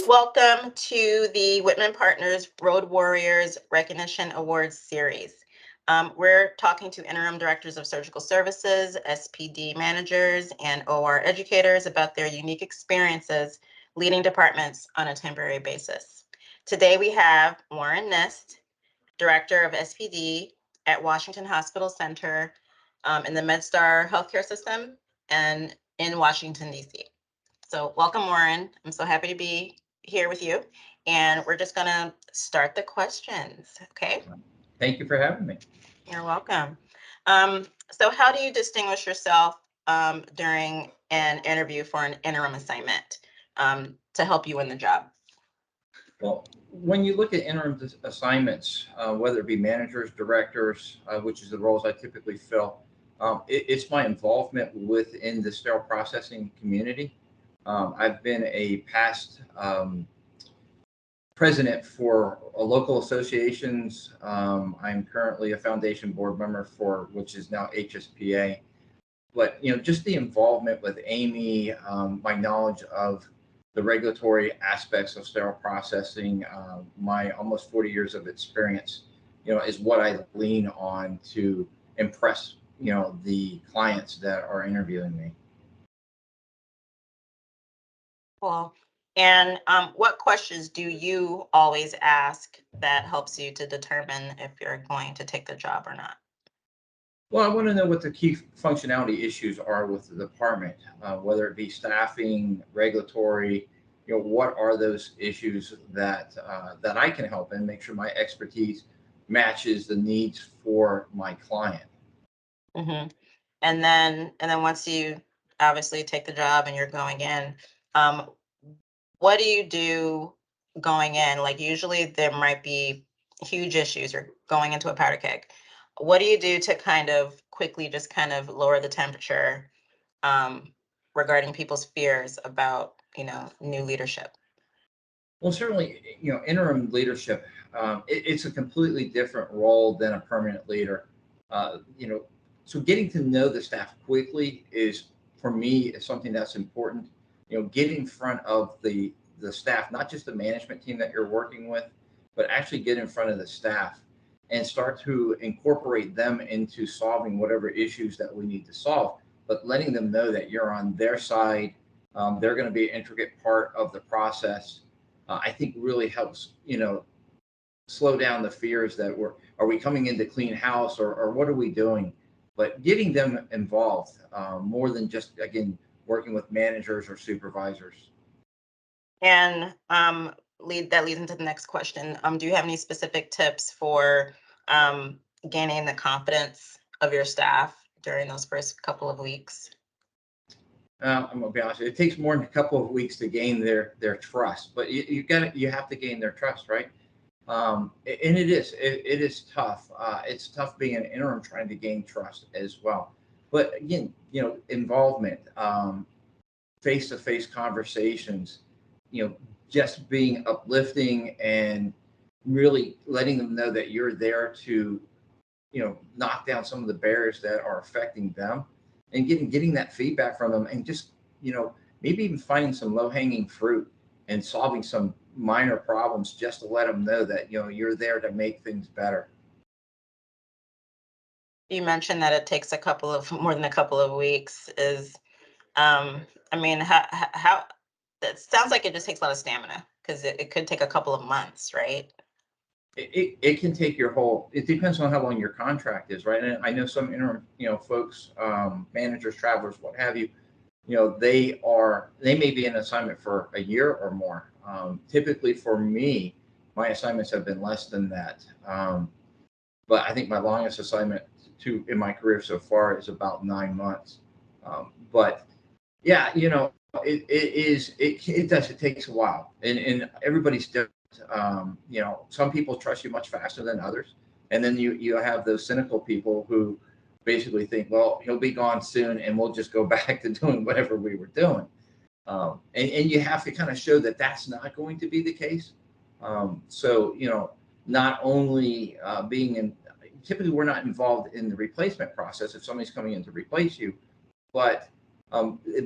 Welcome to the Whitman Partners Road Warriors Recognition Awards Series. We're talking to interim directors of surgical services, SPD managers, and OR educators about their unique experiences leading departments on a temporary basis. Today we have Warren Nist, director of SPD at Washington Hospital Center in the MedStar healthcare system and in Washington, D.C. So welcome, Warren. I'm so happy to be here with you. And we're just gonna start the questions, okay? Thank you for having me. You're welcome. So how do you distinguish yourself during an interview for an interim assignment to help you in the job? Well, when you look at interim assignments, whether it be managers, directors, which is the roles I typically fill, it's my involvement within the sterile processing community. I've been a past president for local associations. I'm currently a foundation board member for, which is now HSPA. But just the involvement with Amy, my knowledge of the regulatory aspects of sterile processing, my almost 40 years of experience, is what I lean on to impress, the clients that are interviewing me. Well, and what questions do you always ask that helps you to determine if you're going to take the job or not? Well, I want to know what the key functionality issues are with the department, whether it be staffing, regulatory. What are those issues that I can help and make sure my expertise matches the needs for my client. Mm-hmm. And then once you obviously take the job and you're going in, um, what do you do going in? Like usually there might be huge issues. You're going into a powder keg. What do you do to kind of quickly just kind of lower the temperature um, regarding people's fears about, new leadership? Well, certainly, interim leadership, it's a completely different role than a permanent leader. Uh, you know, so getting to know the staff quickly is, for me, is something that's important. Get in front of the staff, not just the management team that you're working with, but actually get in front of the staff and start to incorporate them into solving whatever issues that we need to solve, but letting them know that you're on their side. They're going to be an intricate part of the process. I think really helps, slow down the fears that are we coming into clean house, or what are we doing? But getting them involved more than just, again, working with managers or supervisors. And that leads into the next question. Do you have any specific tips for um, gaining the confidence of your staff during those first couple of weeks? I'm gonna be honest. It takes more than a couple of weeks to gain their trust, but you have to gain their trust, right? And it is tough. It's tough being an interim trying to gain trust as well. But again, involvement, face to face conversations, you know, just being uplifting and really letting them know that you're there to, knock down some of the barriers that are affecting them, and getting that feedback from them, and just, maybe even finding some low hanging fruit and solving some minor problems, just to let them know that, you're there to make things better. You mentioned that it takes more than a couple of weeks. Um, I mean, how that sounds like it just takes a lot of stamina because it could take a couple of months, right? It can take your whole, it depends on how long your contract is, right? And I know some interim, folks, managers, travelers, what have you, they may be in assignment for a year or more. Typically for me, my assignments have been less than that. But I think my longest assignment in my career so far is about 9 months. But yeah, it takes a while, and everybody's different. Some people trust you much faster than others, and then you have those cynical people who basically think, well, he'll be gone soon, and we'll just go back to doing whatever we were doing. And you have to kind of show that that's not going to be the case. So not only being in, typically we're not involved in the replacement process if somebody's coming in to replace you, but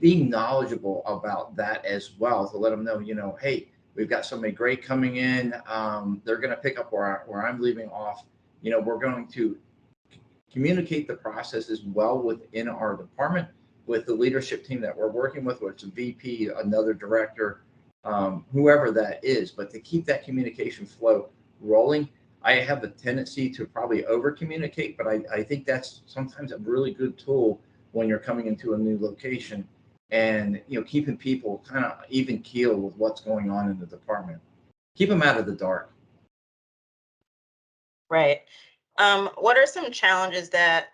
being knowledgeable about that as well, to let them know, hey, we've got somebody great coming in. They're going to pick up where I'm leaving off. We're going to communicate the process as well within our department with the leadership team that we're working with, whether it's a VP, another director, whoever that is, but to keep that communication flow rolling. I have a tendency to probably over communicate, but I think that's sometimes a really good tool when you're coming into a new location, and keeping people kind of even keel with what's going on in the department. Keep them out of the dark. Right. What are some challenges that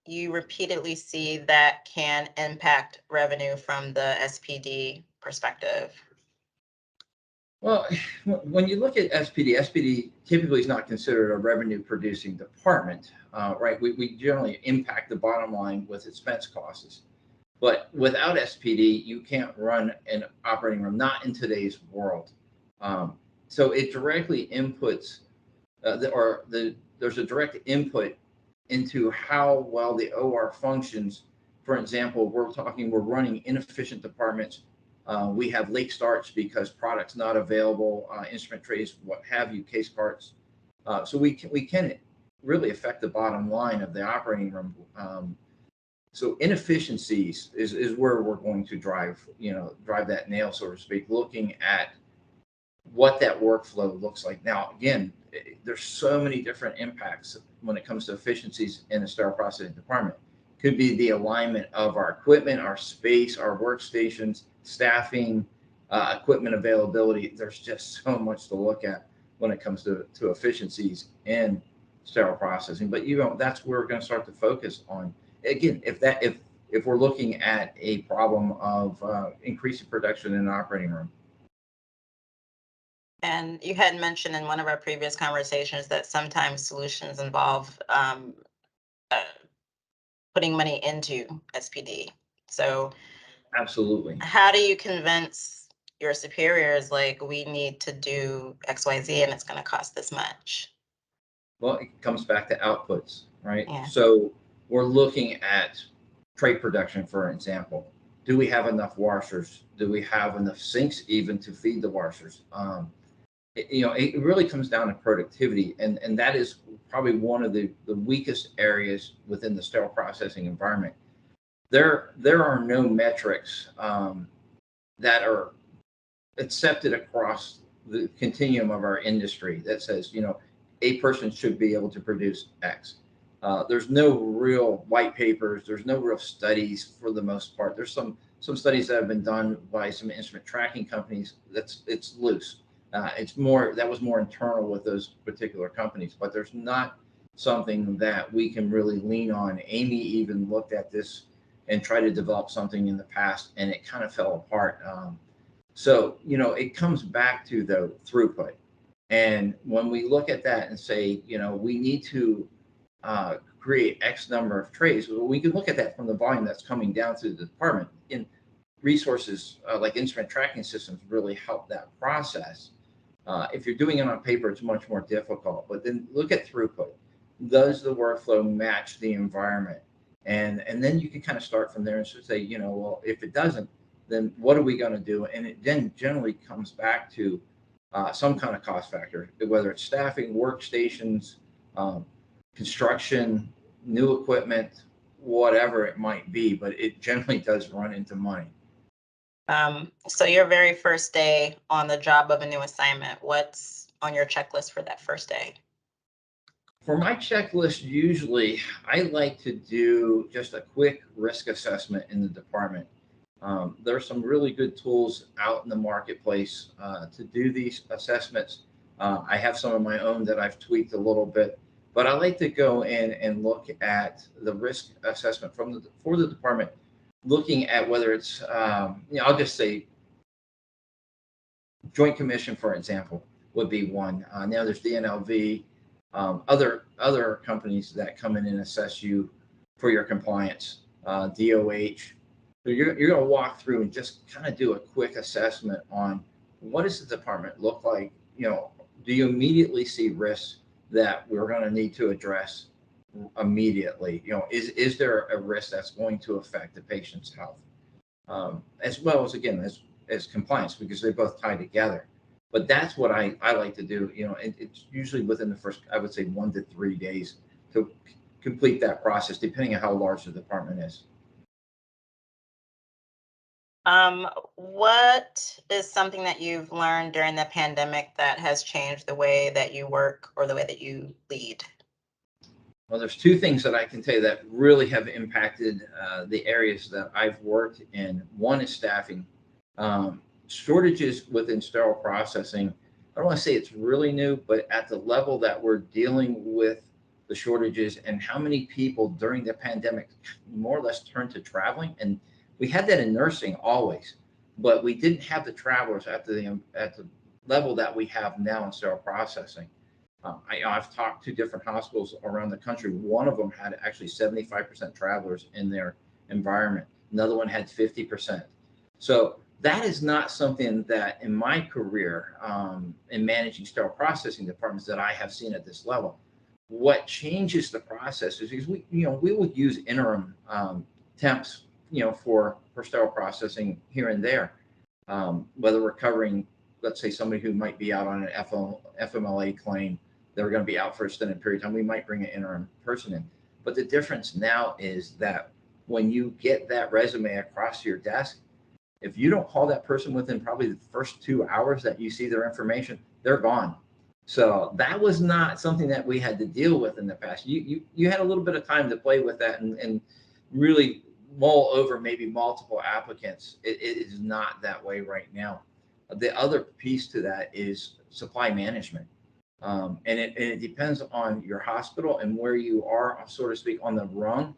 you repeatedly see that can impact revenue from the SPD perspective? Well, when you look at SPD typically is not considered a revenue producing department, right? We generally impact the bottom line with expense costs. But without SPD, you can't run an operating room, not in today's world. So it directly inputs, there's a direct input into how well the OR functions. For example, we're running inefficient departments. We have late starts because products not available, instrument trays, what have you, case carts. So we can really affect the bottom line of the operating room. So inefficiencies is where we're going to drive that nail, so to speak, looking at what that workflow looks like. Now, again, there's so many different impacts when it comes to efficiencies in the sterile processing department. Could be the alignment of our equipment, our space, our workstations, staffing, equipment availability. There's just so much to look at when it comes to efficiencies in sterile processing. But that's where we're going to start to focus on. Again, if we're looking at a problem of increasing production in an operating room. And you had mentioned in one of our previous conversations that sometimes solutions involve putting money into SPD. So Absolutely. how do you convince your superiors, like, we need to do XYZ and it's going to cost this much? Well, it comes back to outputs, right? Yeah. So we're looking at tray production, for example. Do we have enough washers? Do we have enough sinks even to feed the washers? It really comes down to productivity, and that is probably one of the weakest areas within the sterile processing environment. There are no metrics that are accepted across the continuum of our industry that says, a person should be able to produce X. There's no real white papers. There's no real studies for the most part. There's some studies that have been done by some instrument tracking companies. It's loose. That was more internal with those particular companies, but there's not something that we can really lean on. Amy even looked at this and tried to develop something in the past, and it kind of fell apart. So it comes back to the throughput. And when we look at that and say, we need to create X number of trays, well, we can look at that from the volume that's coming down through the department. And resources like instrument tracking systems really help that process. If you're doing it on paper, it's much more difficult. But then look at throughput. Does the workflow match the environment? And then you can kind of start from there and say, well, if it doesn't, then what are we going to do? And it then generally comes back to some kind of cost factor, whether it's staffing, workstations, construction, new equipment, whatever it might be. But it generally does run into money. So your very first day on the job of a new assignment, what's on your checklist for that first day? For my checklist, usually I like to do just a quick risk assessment in the department. There are some really good tools out in the marketplace to do these assessments. I have some of my own that I've tweaked a little bit, but I like to go in and look at the risk assessment for the department, looking at whether it's, I'll just say Joint Commission, for example, would be one. Now there's DNLV, other companies that come in and assess you for your compliance, DOH. So you're going to walk through and just kind of do a quick assessment on what does the department look like? Do you immediately see risks that we're going to need to address immediately? Is there a risk that's going to affect the patient's health? as well as, again, as compliance, because they both tie together. But that's what I like to do. And it's usually within the first, I would say, 1 to 3 days to complete that process, depending on how large the department is. What is something that you've learned during the pandemic that has changed the way that you work or the way that you lead? Well, there's two things that I can tell you that really have impacted the areas that I've worked in. One is staffing. Shortages within sterile processing. I don't want to say it's really new, but at the level that we're dealing with the shortages and how many people during the pandemic more or less turned to traveling. And we had that in nursing always, but we didn't have the travelers at the level that we have now in sterile processing. I've talked to different hospitals around the country. One of them had actually 75% travelers in their environment. Another one had 50%. So that is not something that in my career in managing sterile processing departments that I have seen at this level. What changes the process is because we would use interim temps, for sterile processing here and there, whether we're covering, let's say, somebody who might be out on an FMLA claim. They're going to be out for a extended period of time. We might bring an interim person in. But the difference now is that when you get that resume across your desk, if you don't call that person within probably the first 2 hours that you see their information, they're gone. So that was not something that we had to deal with in the past. You had a little bit of time to play with that and really mull over maybe multiple applicants. It is not that way right now. The other piece to that is supply management. And it depends on your hospital and where you are, so to speak, on the rung.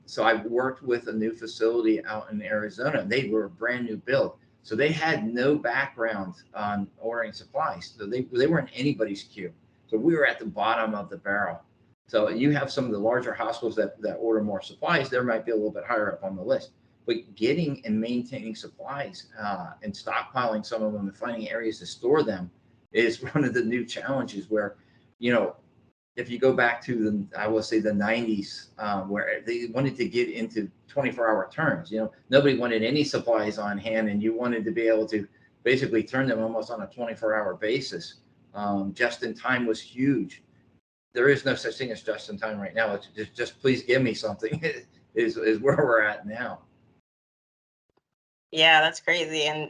So I've worked with a new facility out in Arizona. They were a brand new build. So they had no background on ordering supplies. So they weren't anybody's queue. So we were at the bottom of the barrel. So you have some of the larger hospitals that order more supplies, there might be a little bit higher up on the list. But getting and maintaining supplies and stockpiling some of them and finding areas to store them is one of the new challenges where, if you go back to I will say the 90s, where they wanted to get into 24-hour turns, nobody wanted any supplies on hand and you wanted to be able to basically turn them almost on a 24-hour basis. Just in time was huge. There is no such thing as just in time right now. It's just please give me something is where we're at now. Yeah, that's crazy. And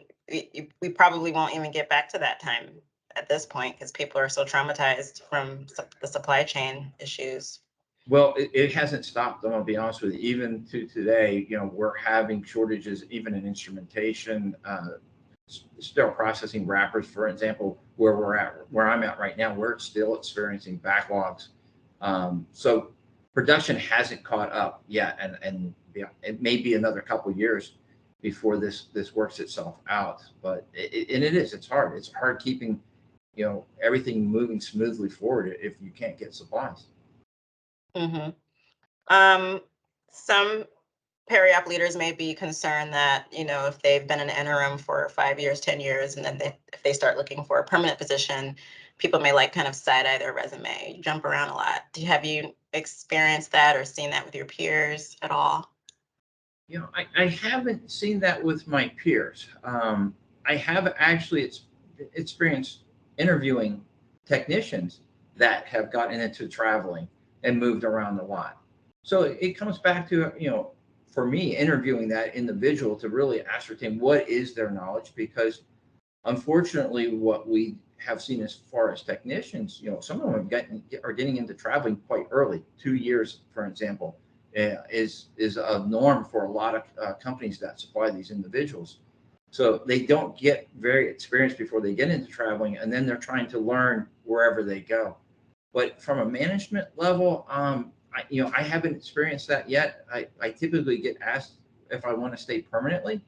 we probably won't even get back to that time at this point because people are so traumatized from the supply chain issues. Well, it hasn't stopped. I'm gonna be honest with you. Even to today, we're having shortages even in instrumentation, sterile processing wrappers, for example, where I'm at right now, we're still experiencing backlogs. So production hasn't caught up yet, and it may be another couple of years before this works itself out. But it's hard. It's hard keeping everything moving smoothly forward if you can't get supplies. Hmm. Some peri-op leaders may be concerned that, if they've been an interim for 5 years, 10 years, and then if they start looking for a permanent position, people may like kind of side eye their resume, jump around a lot. Have you experienced that or seen that with your peers at all? I haven't seen that with my peers. I have actually experienced interviewing technicians that have gotten into traveling and moved around a lot. So it comes back to, for me, interviewing that individual to really ascertain what is their knowledge, because unfortunately, what we have seen as far as technicians, some of them are getting into traveling quite early. 2 years, for example, is a norm for a lot of companies that supply these individuals. So they don't get very experienced before they get into traveling, and then they're trying to learn wherever they go. But from a management level, I haven't experienced that yet. I typically get asked if I want to stay permanently,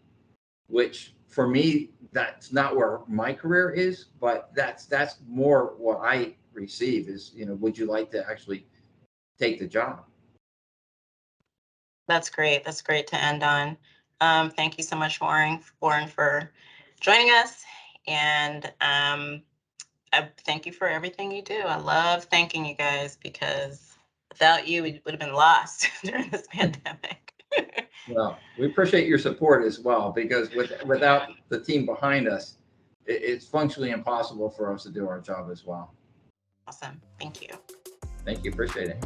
which for me, that's not where my career is, but that's more what I receive is, would you like to actually take the job? That's great. That's great to end on. Thank you so much, Warren, for joining us. And I thank you for everything you do. I love thanking you guys because without you, we would have been lost during this pandemic. Well, we appreciate your support as well, because without the team behind us, it's functionally impossible for us to do our job as well. Awesome. Thank you. Thank you. Appreciate it.